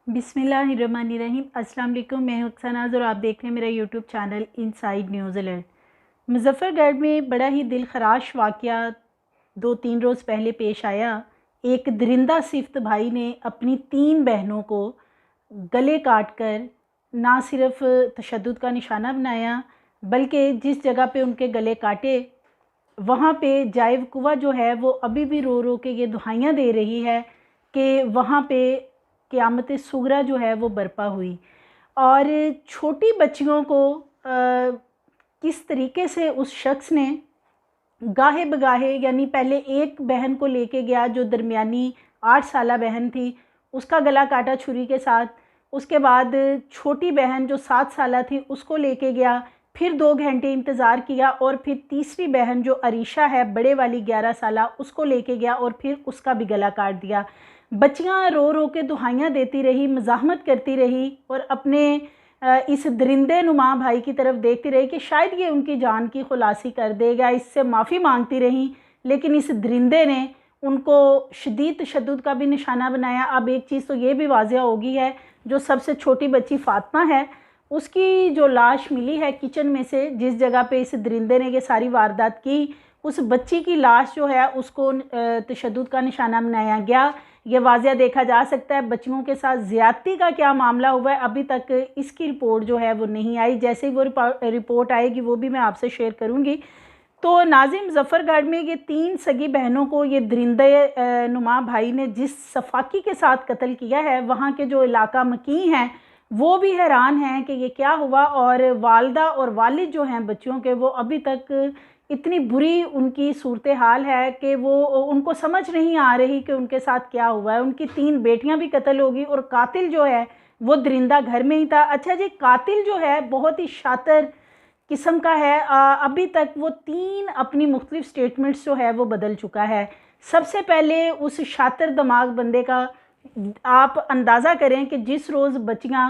बिस्मिल्लाहिर्रहमानिर्रहीम। अस्सलाम वालेकुम। मैं हूं अक्सनाज़ और आप देख रहे हैं मेरा YouTube channel inside news alert. Muzaffargarh में बड़ा ही दिलखराश वाक़या 2-3 रोज़ पहले पेश आया। एक दरिंदा सिफ्त भाई ने अपनी 3 बहनों को गले काट कर ना सिर्फ़ तशद्दुद का निशाना बनाया, बल्कि जिस जगह पे उनके गले काटे वहाँ पे जाए वक़ुआ जो है वो अभी भी रो रो के ये दुहाइयाँ दे रही है कि वहाँ पे क़यामत सुगरा जो है वो बर्पा हुई। और छोटी बच्चियों को किस तरीके से उस शख्स ने गाहे बगाहे, यानी पहले एक बहन को लेके गया जो दरमियानी 8 साला बहन थी, उसका गला काटा छुरी के साथ। उसके बाद छोटी बहन जो 7 साला थी उसको लेके गया, फिर 2 घंटे इंतज़ार किया और फिर तीसरी बहन जो अरीशा है बड़े वाली 11 साला, उसको लेके गया और फिर उसका भी गला काट दिया। बच्चियां रो रो के दुहाइयाँ देती रही, मज़ाहमत करती रही और अपने इस दरिंदे नुमा भाई की तरफ देखती रही कि शायद ये उनकी जान की खुलासी कर देगा। इससे माफ़ी मांगती रही, लेकिन इस दरिंदे ने उनको शदीद तशद्दुद का भी निशाना बनाया। अब एक चीज़ तो ये भी वाज़िया हो गई है, जो सबसे छोटी बच्ची फ़ातिमा है, उसकी जो लाश मिली है किचन में से, जिस जगह पे इस दरिंदे ने ये सारी वारदात की, उस बच्ची की लाश जो है उसको तशद्दुद का निशाना बनाया गया। ये वाज़िया देखा जा सकता है बच्चियों के साथ ज़्यादती का क्या मामला हुआ है। अभी तक इसकी रिपोर्ट जो है वो नहीं आई। जैसे ही वो रिपोर्ट आएगी वो भी मैं आपसे शेयर करूँगी। तो नाज़िम, मुज़फ़्फ़रगढ़ में ये 3 सगी बहनों को ये दरिंदे नुमा भाई ने जिस सफाकी के साथ कत्ल किया है, वहाँ के जो इलाका मकी हैं वो भी हैरान हैं कि ये क्या हुआ। और वालदा और वालिद जो हैं बच्चियों के, वो अभी तक इतनी बुरी उनकी सूरत हाल है कि वो उनको समझ नहीं आ रही कि उनके साथ क्या हुआ है। उनकी 3 बेटियां भी कत्ल हो गई और कातिल जो है वो दरिंदा घर में ही था। अच्छा जी, कातिल जो है बहुत ही शातिर किस्म का है। अभी तक वो 3 अपनी मुख्तलिफ स्टेटमेंट्स जो है वो बदल चुका है। सबसे पहले उस शातिर दिमाग बंदे का आप अंदाज़ा करें कि जिस रोज़ बच्चियां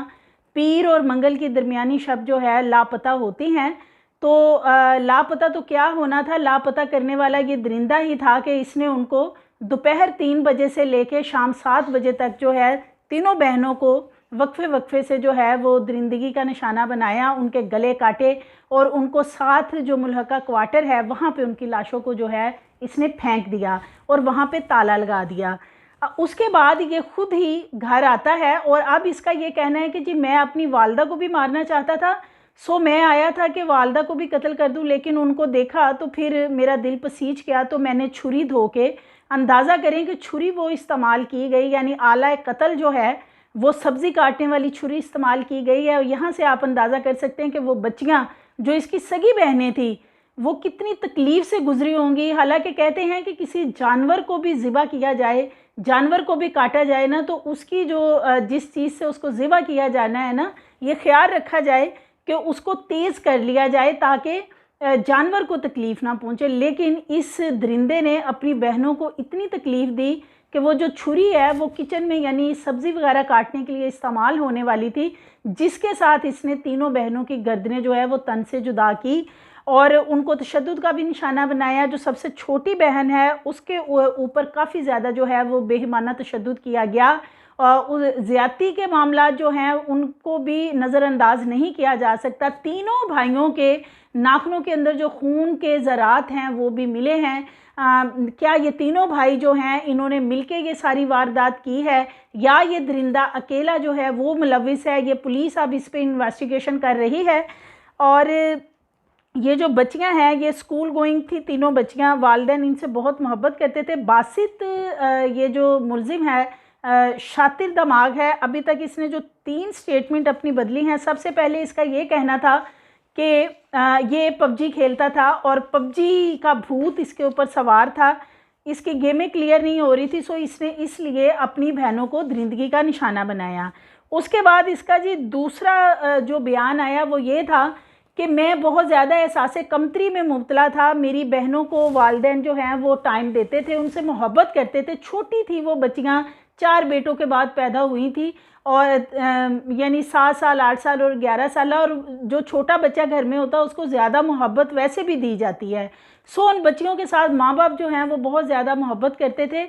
पीर और मंगल की दरमियानी शब जो है लापता होती हैं, तो लापता तो क्या होना था, लापता करने वाला ये दरिंदा ही था कि इसने उनको दोपहर 3 बजे से लेके शाम 7 बजे तक जो है तीनों बहनों को वक्फे वक्फे से जो है वो दरिंदगी का निशाना बनाया, उनके गले काटे और उनको साथ जो मुल्हका क्वार्टर है वहाँ पे उनकी लाशों को जो है इसने फेंक दिया और वहाँ पे ताला लगा दिया। उसके बाद ये खुद ही घर आता है और अब इसका ये कहना है कि जी मैं अपनी वालदा को भी मारना चाहता था, सो मैं आया था कि वालदा को भी कत्ल कर दूं, लेकिन उनको देखा तो फिर मेरा दिल पसीज गया, तो मैंने छुरी धो के, अंदाज़ा करें कि छुरी वो इस्तेमाल की गई, यानी आला कत्ल जो है वो सब्ज़ी काटने वाली छुरी इस्तेमाल की गई है। और यहाँ से आप अंदाज़ा कर सकते हैं कि वो बच्चियाँ जो इसकी सगी बहनें थी वो कितनी तकलीफ़ से गुजरी होंगी। हालांकि कहते हैं कि किसी जानवर को भी ज़िबा किया जाए, जानवर को भी काटा जाए ना, तो उसकी जो जिस चीज़ से उसको ज़िबा किया जाना है ना, ये ख्याल रखा जाए कि उसको तेज़ कर लिया जाए ताकि जानवर को तकलीफ़ ना पहुँचे। लेकिन इस दरिंदे ने अपनी बहनों को इतनी तकलीफ़ दी कि वो जो छुरी है वो किचन में, यानी सब्ज़ी वगैरह काटने के लिए इस्तेमाल होने वाली थी, जिसके साथ इसने तीनों बहनों की गर्दनें जो है वो तन से जुदा की और उनको तशद्दुद का भी निशाना बनाया। जो सबसे छोटी बहन है उसके ऊपर काफ़ी ज़्यादा जो है वो बेईमाना तशद्दुद किया गया। ज़्यादती के मामला जो हैं उनको भी नज़रअंदाज नहीं किया जा सकता। तीनों भाइयों के नाखूनों के अंदर जो खून के ज़रात हैं वो भी मिले हैं। क्या ये तीनों भाई जो हैं इन्होंने मिलके ये सारी वारदात की है या ये दरिंदा अकेला जो है वो मुलविस है? ये पुलिस अब इस पर इन्वेस्टिगेशन कर रही है। और ये जो बच्चियां हैं ये स्कूल गोइंग थी तीनों बच्चियां, वालिदैन इनसे बहुत मोहब्बत करते थे। बासित ये जो मुलजिम है शातिर दिमाग है, अभी तक इसने जो 3 स्टेटमेंट अपनी बदली हैं। सबसे पहले इसका ये कहना था कि ये पबजी खेलता था और पबजी का भूत इसके ऊपर सवार था, इसकी गेमें क्लियर नहीं हो रही थी, सो इसने इसलिए अपनी बहनों को दरिंदगी का निशाना बनाया। उसके बाद इसका जी दूसरा जो बयान आया वो ये था कि मैं बहुत ज़्यादा एहसास कमतरी में मुब्तला था। मेरी बहनों को वालिदैन जो हैं वो टाइम देते थे, उनसे मोहब्बत करते थे। छोटी थी वो बच्चियाँ, 4 बेटों के बाद पैदा हुई थी और यानी 7 साल, 8 साल और 11 साल। और जो छोटा बच्चा घर में होता है उसको ज़्यादा मोहब्बत वैसे भी दी जाती है। सो उन बच्चियों के साथ माँ बाप जो हैं वो बहुत ज़्यादा मोहब्बत करते थे।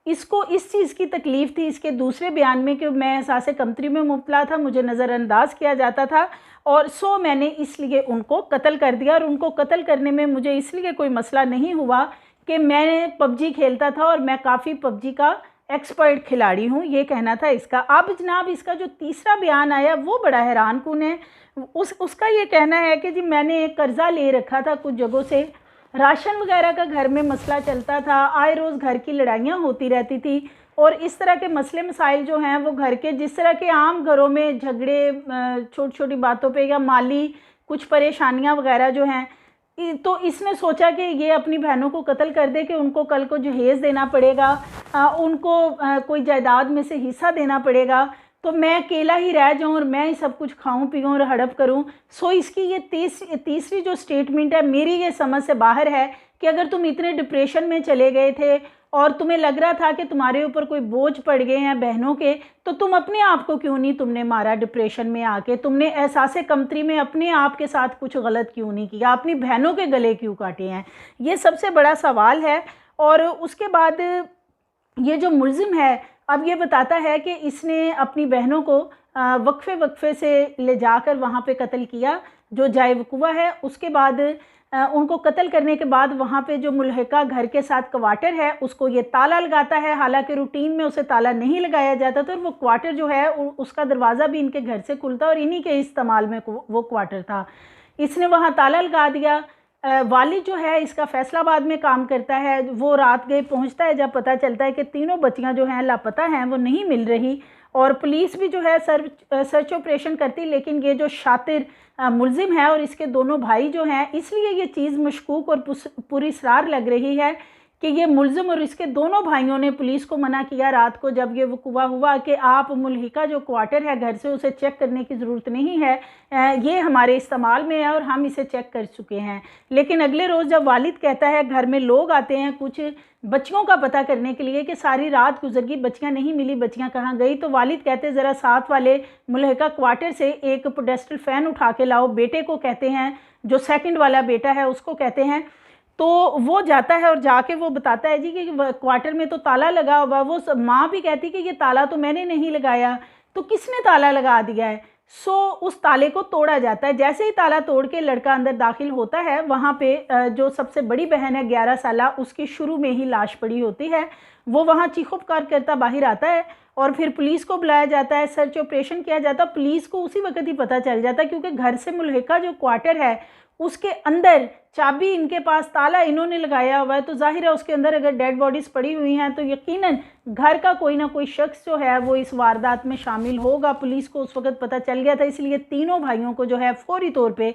इसको इस चीज़ की तकलीफ़ थी इसके दूसरे बयान में कि मैं एहसास कमतरी में मुब्तला था, मुझे नज़रअंदाज किया जाता था और सो मैंने इसलिए उनको कत्ल कर दिया। और उनको कत्ल करने में मुझे इसलिए कोई मसला नहीं हुआ कि मैं पबजी खेलता था और मैं काफ़ी पबजी का एक्सपर्ट खिलाड़ी हूँ, ये कहना था इसका। अब जनाब इसका जो तीसरा बयान आया वो बड़ा हैरानकुन है। उसका ये कहना है कि जी मैंने एक कर्ज़ा ले रखा था कुछ जगहों से, राशन वगैरह का घर में मसला चलता था, आए रोज़ घर की लड़ाइयाँ होती रहती थी और इस तरह के मसले मसाइल जो हैं वो घर के जिस तरह के आम घरों में झगड़े छोटी छोटी बातों पे या माली कुछ परेशानियाँ वगैरह जो हैं, तो इसने सोचा कि ये अपनी बहनों को कत्ल कर दे कि उनको कल को जहेज़ देना पड़ेगा, उनको कोई जायदाद में से हिस्सा देना पड़ेगा, तो मैं अकेला ही रह जाऊं और मैं ही सब कुछ खाऊं पीऊं और हड़प करूं। सो इसकी ये तीसरी जो स्टेटमेंट है मेरी ये समझ से बाहर है कि अगर तुम इतने डिप्रेशन में चले गए थे और तुम्हें लग रहा था कि तुम्हारे ऊपर कोई बोझ पड़ गए हैं बहनों के, तो तुम अपने आप को क्यों नहीं तुमने मारा डिप्रेशन में आके, तुमने एहसास कमतरी में अपने आप के साथ कुछ गलत क्यों नहीं किया, अपनी बहनों के गले क्यों काटे हैं, ये सबसे बड़ा सवाल है। और उसके बाद ये जो मुल्ज़िम है अब ये बताता है कि इसने अपनी बहनों को वक्फे वक्फे से ले जाकर वहाँ पे कत्ल किया जो जाए वकुआ है। उसके बाद उनको कत्ल करने के बाद वहाँ पे जो मुल्हिका घर के साथ क्वार्टर है उसको ये ताला लगाता है, हालांकि रूटीन में उसे ताला नहीं लगाया जाता था और वो क्वार्टर जो है उसका दरवाज़ा भी इनके घर से खुलता और इन्हीं के इस्तेमाल में वो क्वार्टर था। इसने वहाँ ताला लगा दिया। वालिद जो है इसका फैसलाबाद में काम करता है, वो रात गए पहुंचता है जब पता चलता है कि तीनों बच्चियां जो हैं लापता हैं, वो नहीं मिल रही और पुलिस भी जो है सर्च ऑपरेशन करती, लेकिन ये जो शातिर मुल्ज़िम है और इसके दोनों भाई जो हैं, इसलिए ये चीज़ मशकूक और पुरअसरार लग रही है कि ये मुल्ज़िम और इसके दोनों भाइयों ने पुलिस को मना किया रात को जब ये वक़ुआ हुआ कि आप मुल्हिका जो क्वार्टर है घर से उसे चेक करने की ज़रूरत नहीं है, ये हमारे इस्तेमाल में है और हम इसे चेक कर चुके हैं। लेकिन अगले रोज़ जब वालिद कहता है घर में लोग आते हैं कुछ बच्चियों का पता करने के लिए कि सारी रात गुजर गई, बच्चियाँ नहीं मिली, बच्चियाँ कहाँ गई, तो वालिद कहते ज़रा साथ वाले मुल्हिका क्वार्टर से एक पोडेस्टल फ़ैन उठा के लाओ। बेटे को कहते हैं, जो सेकंड वाला बेटा है उसको कहते हैं, तो वो जाता है और जाके वो बताता है जी कि क्वार्टर में तो ताला लगा हुआ। वो माँ भी कहती कि ये ताला तो मैंने नहीं लगाया, तो किसने ताला लगा दिया है। सो उस ताले को तोड़ा जाता है। जैसे ही ताला तोड़ के लड़का अंदर दाखिल होता है, वहाँ पे जो सबसे बड़ी बहन है 11 साला, उसकी शुरू में ही लाश पड़ी होती है। वो वहाँ चीखो पुकार करता बाहर आता है और फिर पुलिस को बुलाया जाता है, सर्च ऑपरेशन किया जाता है। पुलिस को उसी वक्त ही पता चल जाता है क्योंकि घर से मुल्हिका जो क्वार्टर है उसके अंदर चाबी इनके पास, ताला इन्होंने लगाया हुआ है, तो जाहिर है उसके अंदर अगर डेड बॉडीज़ पड़ी हुई हैं तो यकीनन घर का कोई ना कोई शख्स जो है वो इस वारदात में शामिल होगा। पुलिस को उस वक्त पता चल गया था, इसलिए तीनों भाइयों को जो है फौरी तौर पे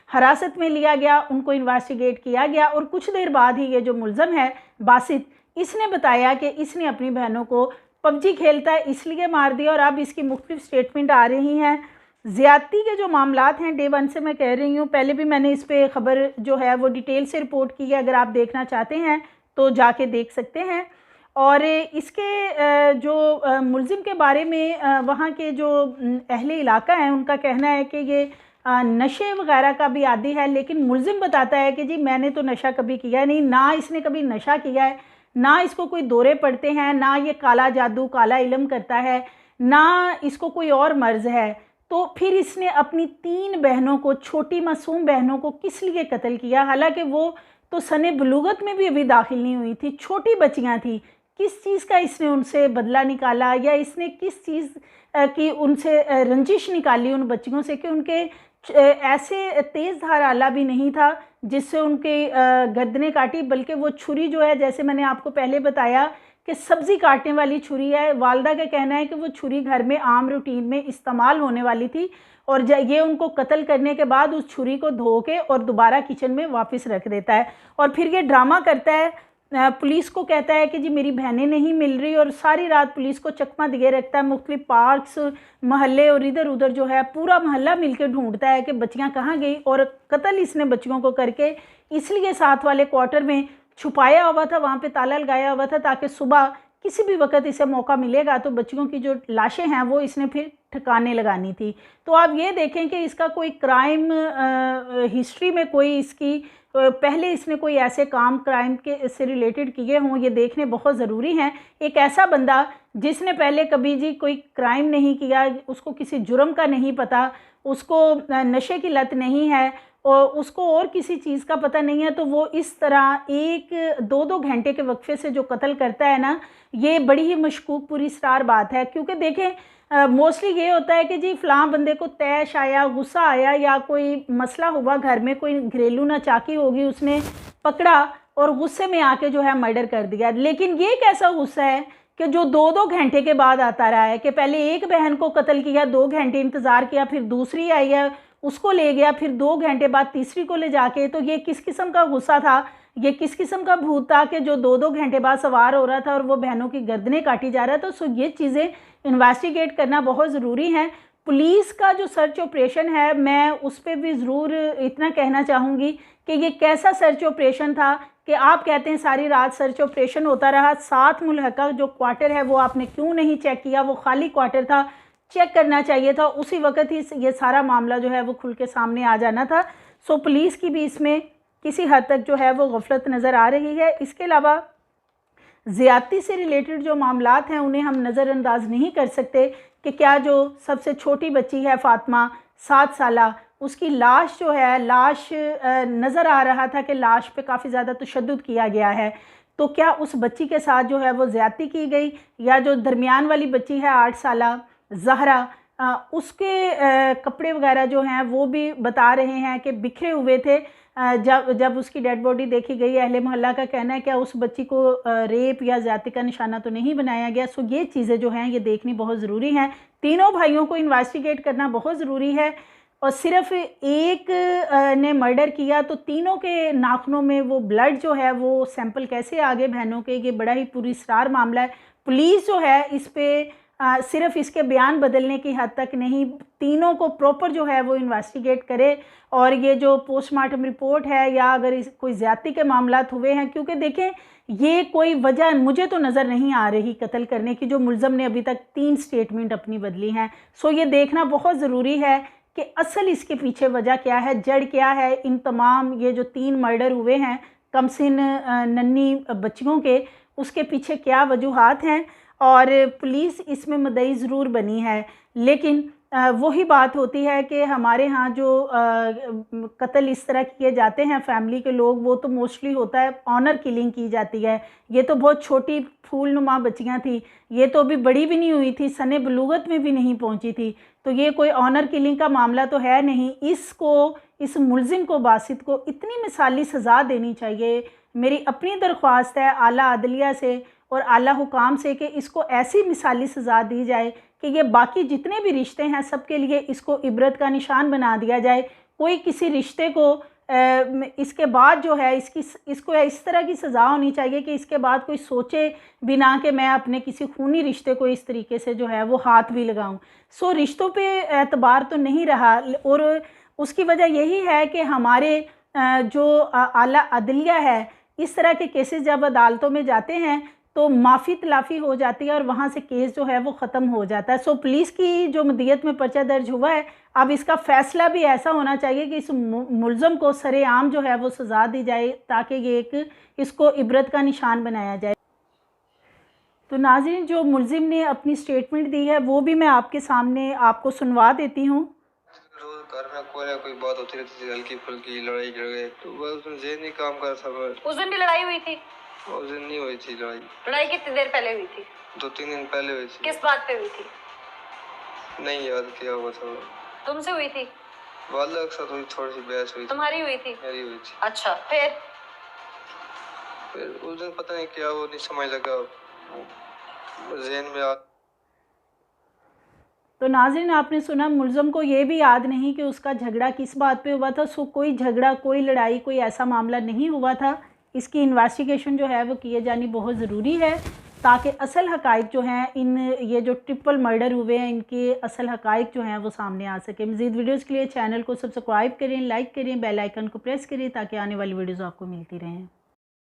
हिरासत में लिया गया, उनको इन्वेस्टिगेट किया गया और कुछ देर बाद ही ये जो मुल्ज़म है बासित, इसने बताया कि इसने अपनी बहनों को पबजी खेलता है इसलिए मार दिया। और अब इसकी मुख्तलिफ स्टेटमेंट आ रही हैं। ज़्यादती के जो मामलात हैं डे वन से मैं कह रही हूँ, पहले भी मैंने इस पर ख़बर जो है वो डिटेल से रिपोर्ट की है, अगर आप देखना चाहते हैं तो जाके देख सकते हैं। और इसके जो मुल्ज़िम के बारे में वहाँ के जो अहले इलाका हैं उनका कहना है कि ये नशे वगैरह का भी आदी है, लेकिन मुल्ज़िम बताता है कि जी मैंने तो नशा कभी किया नहीं, ना इसने कभी नशा किया है, ना इसको कोई दौरे पड़ते हैं, ना ये काला जादू काला इल्म करता है, ना इसको कोई और मर्ज़ है। तो फिर इसने अपनी 3 बहनों को, छोटी मासूम बहनों को किस लिए कत्ल किया, हालांकि वो तो सने बलूगत में भी अभी दाखिल नहीं हुई थी, छोटी बच्चियां थी। किस चीज़ का इसने उनसे बदला निकाला या इसने किस चीज़ की उनसे रंजिश निकाली उन बच्चियों से कि उनके ऐसे तेज़ धार आला भी नहीं था जिससे उनके गर्दनें काटी, बल्कि वो छुरी जो है, जैसे मैंने आपको पहले बताया कि सब्ज़ी काटने वाली छुरी है। वालदा का कहना है कि वो छुरी घर में आम रूटीन में इस्तेमाल होने वाली थी और ये उनको कत्ल करने के बाद उस छुरी को धो के और दोबारा किचन में वापस रख देता है और फिर ये ड्रामा करता है, पुलिस को कहता है कि जी मेरी बहनें नहीं मिल रही और सारी रात पुलिस को चकमा दिए रखता है। मुख्तलिफ पार्क्स, महल्ले और इधर उधर जो है पूरा महल्ला मिलकर ढूंढता है कि बच्चियां कहाँ गई और कत्ल इसने बच्चियों को करके इसलिए साथ वाले क्वार्टर में छुपाया हुआ था, वहाँ पे ताला लगाया हुआ था ताकि सुबह किसी भी वक्त इसे मौका मिलेगा तो बच्चियों की जो लाशें हैं वो इसने फिर ठिकाने लगानी थी। तो आप ये देखें कि इसका कोई क्राइम हिस्ट्री में कोई इसकी पहले इसने कोई ऐसे काम क्राइम के से रिलेटेड किए हों, ये देखने बहुत ज़रूरी हैं। एक ऐसा बंदा जिसने पहले कभी जी कोई क्राइम नहीं किया, उसको किसी जुर्म का नहीं पता, उसको नशे की लत नहीं है और उसको और किसी चीज़ का पता नहीं है, तो वो इस तरह 1-2 घंटे के वक्फे से जो कत्ल करता है ना, ये बड़ी ही मशकूक पुरस्रार बात है। क्योंकि देखें मोस्टली ये होता है कि जी फ़लाँ बंदे को तैश आया, गुस्सा आया या कोई मसला हुआ घर में, कोई घरेलू नाचाकी होगी, उसने पकड़ा और गुस्से में आके जो है मर्डर कर दिया। लेकिन ये कैसा गुस्सा है कि जो 2-2 घंटे के बाद आता रहा है, कि पहले एक बहन को कत्ल किया, 2 घंटे इंतज़ार किया, फिर दूसरी आई है उसको ले गया, फिर 2 घंटे बाद तीसरी को ले जाके। तो ये किस किस्म का गुस्सा था, ये किस किस्म का भूत था कि जो 2-2 घंटे बाद सवार हो रहा था और वो बहनों की गर्दनें काटी जा रहा था। तो ये चीज़ें इन्वेस्टिगेट करना बहुत ज़रूरी है। पुलिस का जो सर्च ऑपरेशन है, मैं उस पर भी ज़रूर इतना कहना चाहूँगी कि ये कैसा सर्च ऑपरेशन था कि आप कहते हैं सारी रात सर्च ऑपरेशन होता रहा, 7 मुल्हका जो क्वार्टर है वो आपने क्यों नहीं चेक किया? वो खाली क्वार्टर था, चेक करना चाहिए था, उसी वक्त ही ये सारा मामला जो है वो खुल के सामने आ जाना था। सो पुलिस की भी इसमें किसी हद तक जो है वो गफलत नज़र आ रही है। इसके अलावा ज़्यादती से रिलेटेड जो मामलात हैं उन्हें हम नज़रअंदाज नहीं कर सकते कि क्या जो सबसे छोटी बच्ची है फ़ातिमा 7 साला, उसकी लाश जो है, लाश नज़र आ रहा था कि लाश पे काफ़ी ज़्यादा तशद्दुद किया गया है। तो क्या उस बच्ची के साथ जो है वो ज़्यादती की गई, या जो दरमियान वाली बच्ची है 8 साला ज़हरा, उसके कपड़े वगैरह जो हैं वो भी बता रहे हैं कि बिखरे हुए थे। जब उसकी डेड बॉडी देखी गई, अहले मोहल्ला का कहना है क्या उस बच्ची को रेप या ज़्यादती का निशाना तो नहीं बनाया गया। सो ये चीज़ें जो हैं ये देखनी बहुत ज़रूरी हैं। तीनों भाइयों को इन्वेस्टिगेट करना बहुत ज़रूरी है और सिर्फ एक ने मर्डर किया तो तीनों के नाखूनों में वो ब्लड जो है वो सैंपल कैसे आ गए बहनों के, ये बड़ा ही पुरस्रार मामला है। पुलिस जो है इस पर सिर्फ इसके बयान बदलने की हद तक नहीं, तीनों को प्रॉपर जो है वो इन्वेस्टिगेट करे। और ये जो पोस्टमार्टम रिपोर्ट है या अगर कोई ज़्यादती के मामलात हुए हैं, क्योंकि देखें ये कोई वजह मुझे तो नज़र नहीं आ रही कत्ल करने की, जो मुलज़म ने अभी तक 3 स्टेटमेंट अपनी बदली हैं। सो ये देखना बहुत ज़रूरी है कि असल इसके पीछे वजह क्या है, जड़ क्या है। इन तमाम ये जो 3 मर्डर हुए हैं कमसिन नन्ही बच्चियों के, उसके पीछे क्या वजूहात हैं और पुलिस इसमें मुद्दई ज़रूर बनी है। लेकिन वही बात होती है कि हमारे यहाँ जो कत्ल इस तरह किए जाते हैं फैमिली के लोग, वो तो मोस्टली होता है ऑनर किलिंग की जाती है। ये तो बहुत छोटी फूलनुमा बच्चियाँ थी, ये तो अभी बड़ी भी नहीं हुई थी, सने बलूगत में भी नहीं पहुँची थी, तो ये कोई ऑनर किलिंग का मामला तो है नहीं। इस मुलजिम को, बासित को इतनी मिसाली सज़ा देनी चाहिए। मेरी अपनी दरख्वास्त है आला अदलिया से और आला हुकाम से कि इसको ऐसी मिसाली सज़ा दी जाए कि ये बाकी जितने भी रिश्ते हैं सबके लिए इसको इबरत का निशान बना दिया जाए। कोई किसी रिश्ते को इसके बाद जो है इसको इस तरह की सज़ा होनी चाहिए कि इसके बाद कोई सोचे बिना कि मैं अपने किसी खूनी रिश्ते को इस तरीके से जो है वो हाथ भी लगाऊं। सो रिश्तों पे एतबार तो नहीं रहा और उसकी वजह यही है कि हमारे जो आला अदलिया है, इस तरह के केसेस जब अदालतों में जाते हैं तो माफ़ी तलाफ़ी हो जाती है और वहाँ से केस जो है वो ख़त्म हो जाता है। सो पुलिस की जो मदीयत में पर्चा दर्ज हुआ है, अब इसका फ़ैसला भी ऐसा होना चाहिए कि इस मुलज़म को सरेआम जो है वो सज़ा दी जाए ताकि ये इसको इबरत का निशान बनाया जाए। तो नाज़रीन, जो मुलज़िम ने अपनी स्टेटमेंट दी है वो भी मैं आपके सामने आपको सुनवा देती हूँ। घर में कोई बात होती रहती थी, हल्की फुल्की लड़ाई झगड़े, तो बस उसमें ज़हनी काम कर सब। उस दिन भी लड़ाई हुई थी? उस दिन नहीं हुई थी लड़ाई। लड़ाई कितनी देर पहले हुई थी? 2-3 दिन पहले हुई थी। किस बात पे हुई थी? नहीं याद किया हुआ था। तुमसे हुई थी? वाला के साथ हुई, थोड़ी सी बहस हुई। तुम्हारी हुई थी? मेरी हुई थी। अच्छा, फिर उस दिन पता नहीं क्या, वो नहीं समझ लगा, ज़हन में आ। तो नाज़रीन, आपने सुना, मुलज़म को ये भी याद नहीं कि उसका झगड़ा किस बात पे हुआ था। सो कोई झगड़ा, कोई लड़ाई, कोई ऐसा मामला नहीं हुआ था। इसकी इन्वेस्टिगेशन जो है वो किए जानी बहुत ज़रूरी है ताकि असल हक़ाइक़ जो हैं, ये जो ट्रिपल मर्डर हुए हैं, इनके असल हक़ाइक़ जो हैं वो सामने आ सके। मज़ीद वीडियोज़ के लिए चैनल को सब्सक्राइब करें, लाइक करें, बेल आइकन को प्रेस करें ताकि आने वाली वीडियोज़ आपको मिलती रहें।